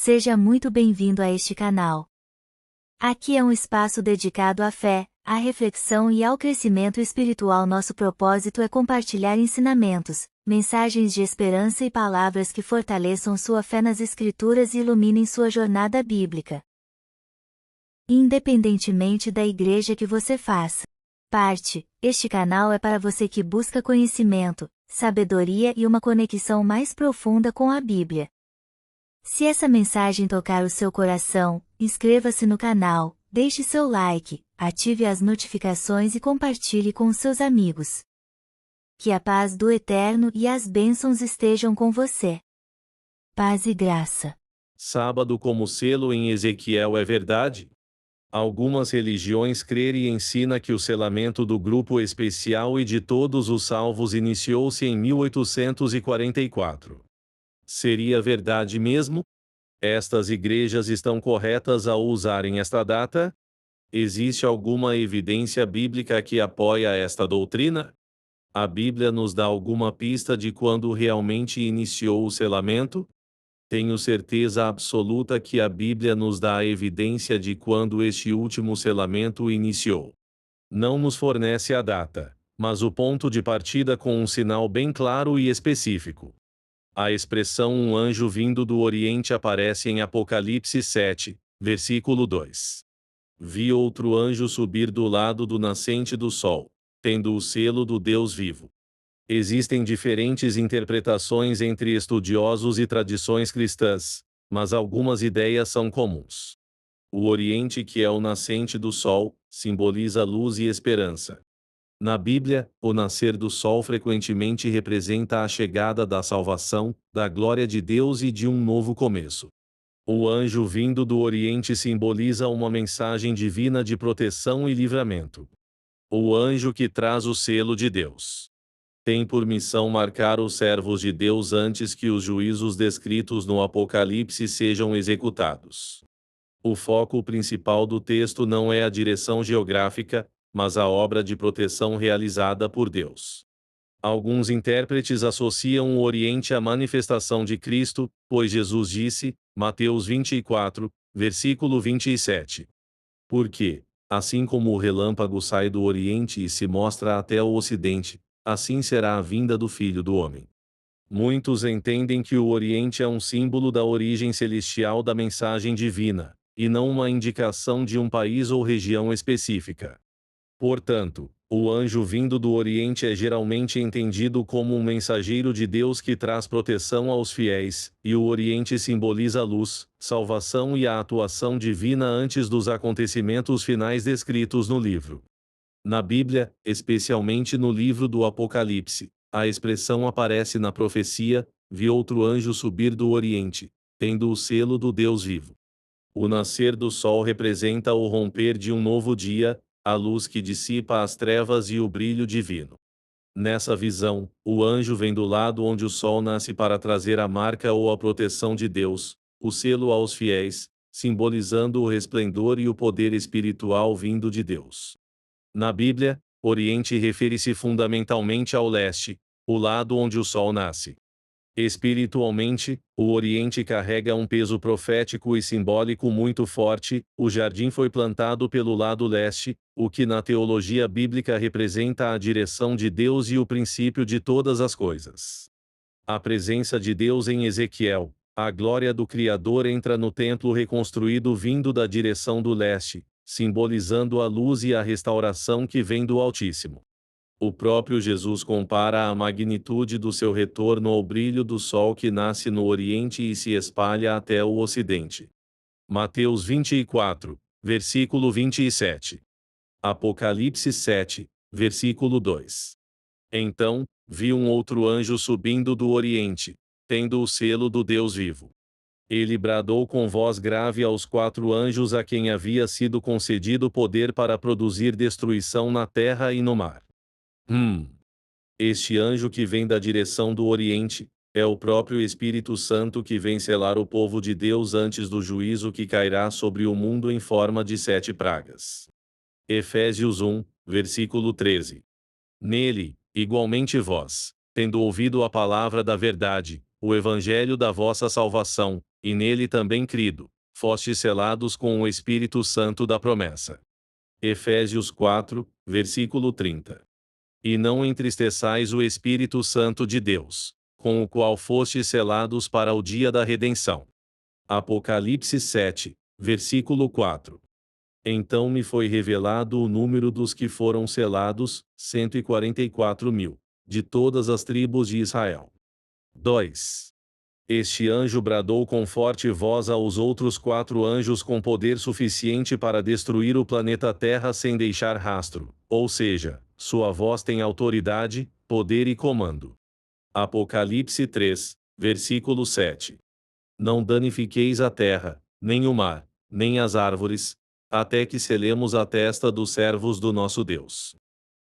Seja muito bem-vindo a este canal. Aqui é um espaço dedicado à fé, à reflexão e ao crescimento espiritual. Nosso propósito é compartilhar ensinamentos, mensagens de esperança e palavras que fortaleçam sua fé nas Escrituras e iluminem sua jornada bíblica. Independentemente da igreja que você faça parte, este canal é para você que busca conhecimento, sabedoria e uma conexão mais profunda com a Bíblia. Se essa mensagem tocar o seu coração, inscreva-se no canal, deixe seu like, ative as notificações e compartilhe com seus amigos. Que a paz do Eterno e as bênçãos estejam com você. Paz e graça. Sábado como selo em Ezequiel é verdade? Algumas religiões creem e ensinam que o selamento do grupo especial e de todos os salvos iniciou-se em 1844. Seria verdade mesmo? Estas igrejas estão corretas ao usarem esta data? Existe alguma evidência bíblica que apoia esta doutrina? A Bíblia nos dá alguma pista de quando realmente iniciou o selamento? Tenho certeza absoluta que a Bíblia nos dá a evidência de quando este último selamento iniciou. Não nos fornece a data, mas o ponto de partida com um sinal bem claro e específico. A expressão um anjo vindo do Oriente aparece em Apocalipse 7, versículo 2. Vi outro anjo subir do lado do nascente do sol, tendo o selo do Deus vivo. Existem diferentes interpretações entre estudiosos e tradições cristãs, mas algumas ideias são comuns. O Oriente, que é o nascente do sol, simboliza luz e esperança. Na Bíblia, o nascer do sol frequentemente representa a chegada da salvação, da glória de Deus e de um novo começo. O anjo vindo do Oriente simboliza uma mensagem divina de proteção e livramento. O anjo que traz o selo de Deus tem por missão marcar os servos de Deus antes que os juízos descritos no Apocalipse sejam executados. O foco principal do texto não é a direção geográfica, mas a obra de proteção realizada por Deus. Alguns intérpretes associam o Oriente à manifestação de Cristo, pois Jesus disse, Mateus 24, versículo 27. Porque, assim como o relâmpago sai do Oriente e se mostra até o Ocidente, assim será a vinda do Filho do Homem. Muitos entendem que o Oriente é um símbolo da origem celestial da mensagem divina, e não uma indicação de um país ou região específica. Portanto, o anjo vindo do Oriente é geralmente entendido como um mensageiro de Deus que traz proteção aos fiéis, e o Oriente simboliza a luz, salvação e a atuação divina antes dos acontecimentos finais descritos no livro. Na Bíblia, especialmente no livro do Apocalipse, a expressão aparece na profecia: vi outro anjo subir do Oriente, tendo o selo do Deus vivo. O nascer do sol representa o romper de um novo dia, a luz que dissipa as trevas e o brilho divino. Nessa visão, o anjo vem do lado onde o sol nasce para trazer a marca ou a proteção de Deus, o selo aos fiéis, simbolizando o resplendor e o poder espiritual vindo de Deus. Na Bíblia, Oriente refere-se fundamentalmente ao leste, o lado onde o sol nasce. Espiritualmente, o Oriente carrega um peso profético e simbólico muito forte. O jardim foi plantado pelo lado leste, o que na teologia bíblica representa a direção de Deus e o princípio de todas as coisas. A presença de Deus em Ezequiel, a glória do Criador entra no templo reconstruído vindo da direção do leste, simbolizando a luz e a restauração que vem do Altíssimo. O próprio Jesus compara a magnitude do seu retorno ao brilho do sol que nasce no Oriente e se espalha até o Ocidente. Mateus 24, versículo 27. Apocalipse 7, versículo 2. Então, vi um outro anjo subindo do Oriente, tendo o selo do Deus vivo. Ele bradou com voz grave aos 4 anjos a quem havia sido concedido poder para produzir destruição na terra e no mar. Este anjo que vem da direção do Oriente, é o próprio Espírito Santo que vem selar o povo de Deus antes do juízo que cairá sobre o mundo em forma de 7 pragas. Efésios 1, versículo 13. Nele, igualmente vós, tendo ouvido a palavra da verdade, o evangelho da vossa salvação, e nele também crido, fostes selados com o Espírito Santo da promessa. Efésios 4, versículo 30. E não entristeçais o Espírito Santo de Deus, com o qual fostes selados para o dia da redenção. Apocalipse 7, versículo 4. Então me foi revelado o número dos que foram selados, 144.000, de todas as tribos de Israel. 2. Este anjo bradou com forte voz aos outros 4 anjos com poder suficiente para destruir o planeta Terra sem deixar rastro, ou seja, sua voz tem autoridade, poder e comando. Apocalipse 3, versículo 7. Não danifiqueis a terra, nem o mar, nem as árvores, até que selemos a testa dos servos do nosso Deus.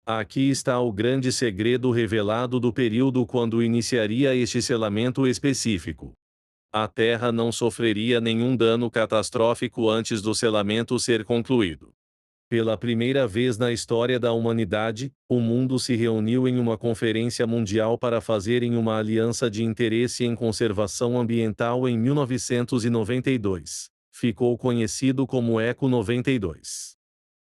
Aqui está o grande segredo revelado do período quando iniciaria este selamento específico. A Terra não sofreria nenhum dano catastrófico antes do selamento ser concluído. Pela primeira vez na história da humanidade, o mundo se reuniu em uma conferência mundial para fazerem uma aliança de interesse em conservação ambiental em 1992. Ficou conhecido como ECO 92.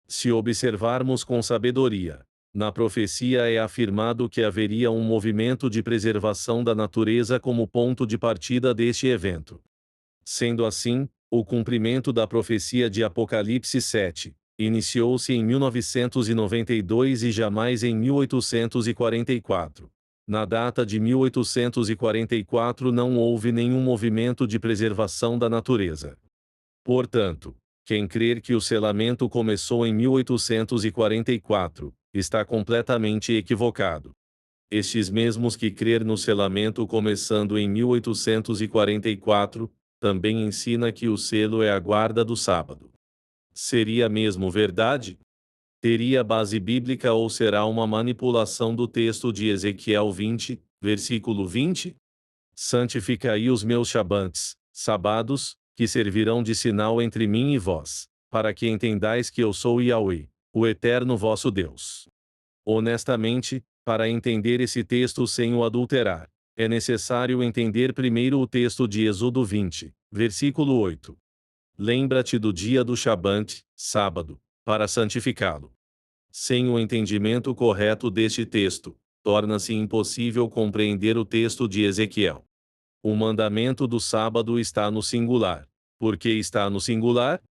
Se observarmos com sabedoria, na profecia é afirmado que haveria um movimento de preservação da natureza como ponto de partida deste evento. Sendo assim, o cumprimento da profecia de Apocalipse 7 iniciou-se em 1992 e jamais em 1844. Na data de 1844 não houve nenhum movimento de preservação da natureza. Portanto, quem crer que o selamento começou em 1844, está completamente equivocado. Estes mesmos que crer no selamento começando em 1844, também ensina que o selo é a guarda do sábado. Seria mesmo verdade? Teria base bíblica ou será uma manipulação do texto de Ezequiel 20, versículo 20? Santificai os meus shabantes, sábados, que servirão de sinal entre mim e vós, para que entendais que eu sou Yahweh, o eterno vosso Deus. Honestamente, para entender esse texto sem o adulterar, é necessário entender primeiro o texto de Êxodo 20, versículo 8. Lembra-te do dia do Shabbat, sábado, para santificá-lo. Sem o entendimento correto deste texto, torna-se impossível compreender o texto de Ezequiel. O mandamento do sábado está no singular. Por que está no singular?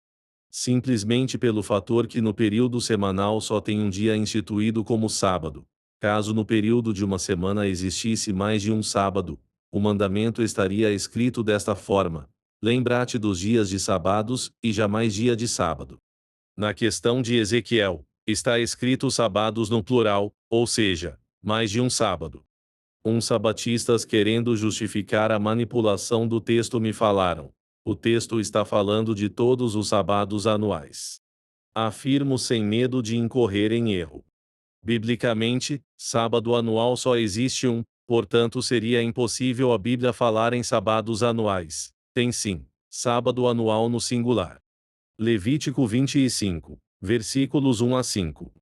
Simplesmente pelo fator que no período semanal só tem um dia instituído como sábado. Caso no período de uma semana existisse mais de um sábado, o mandamento estaria escrito desta forma: lembra-te dos dias de sábados, e jamais dia de sábado. Na questão de Ezequiel, está escrito sábados no plural, ou seja, mais de um sábado. Uns sabatistas querendo justificar a manipulação do texto me falaram: o texto está falando de todos os sábados anuais. Afirmo sem medo de incorrer em erro. Biblicamente, sábado anual só existe um, portanto seria impossível a Bíblia falar em sábados anuais. Tem sim, sábado anual no singular. Levítico 25, versículos 1 a 5.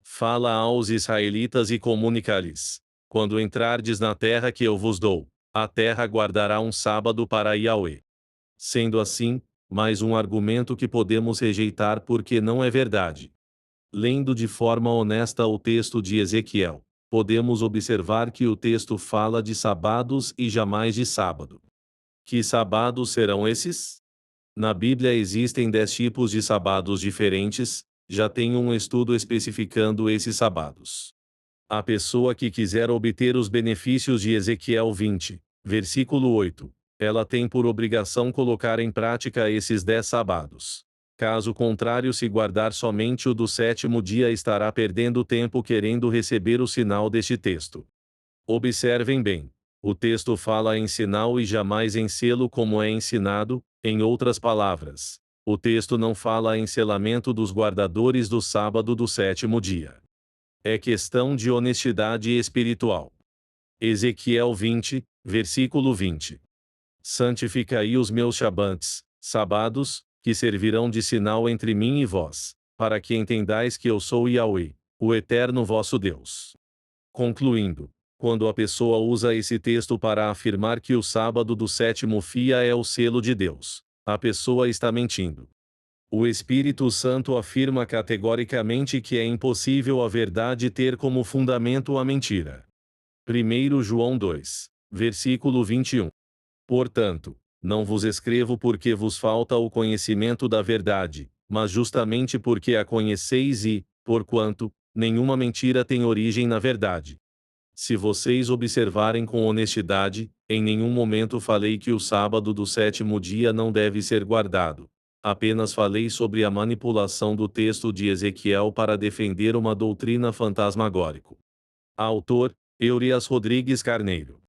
Fala aos israelitas e comunica-lhes: quando entrardes na terra que eu vos dou, a terra guardará um sábado para Yahweh. Sendo assim, mais um argumento que podemos rejeitar porque não é verdade. Lendo de forma honesta o texto de Ezequiel, podemos observar que o texto fala de sábados e jamais de sábado. Que sábados serão esses? Na Bíblia existem 10 tipos de sábados diferentes, já tenho um estudo especificando esses sábados. A pessoa que quiser obter os benefícios de Ezequiel 20, versículo 8, ela tem por obrigação colocar em prática esses 10 sábados. Caso contrário, se guardar somente o do 7º dia, estará perdendo tempo querendo receber o sinal deste texto. Observem bem. O texto fala em sinal e jamais em selo como é ensinado, em outras palavras. O texto não fala em selamento dos guardadores do sábado do 7º dia. É questão de honestidade espiritual. Ezequiel 20, versículo 20. Santificai os meus shabantes, sábados, que servirão de sinal entre mim e vós, para que entendais que eu sou Yahweh, o eterno vosso Deus. Concluindo, Quando a pessoa usa esse texto para afirmar que o sábado do sétimo dia é o selo de Deus, a pessoa está mentindo. O Espírito Santo afirma categoricamente que é impossível a verdade ter como fundamento a mentira. 1 João 2, versículo 21. Portanto, não vos escrevo porque vos falta o conhecimento da verdade, mas justamente porque a conheceis e, porquanto, nenhuma mentira tem origem na verdade. Se vocês observarem com honestidade, em nenhum momento falei que o sábado do sétimo dia não deve ser guardado. Apenas falei sobre a manipulação do texto de Ezequiel para defender uma doutrina fantasmagórica. Autor, Eurias Rodrigues Carneiro.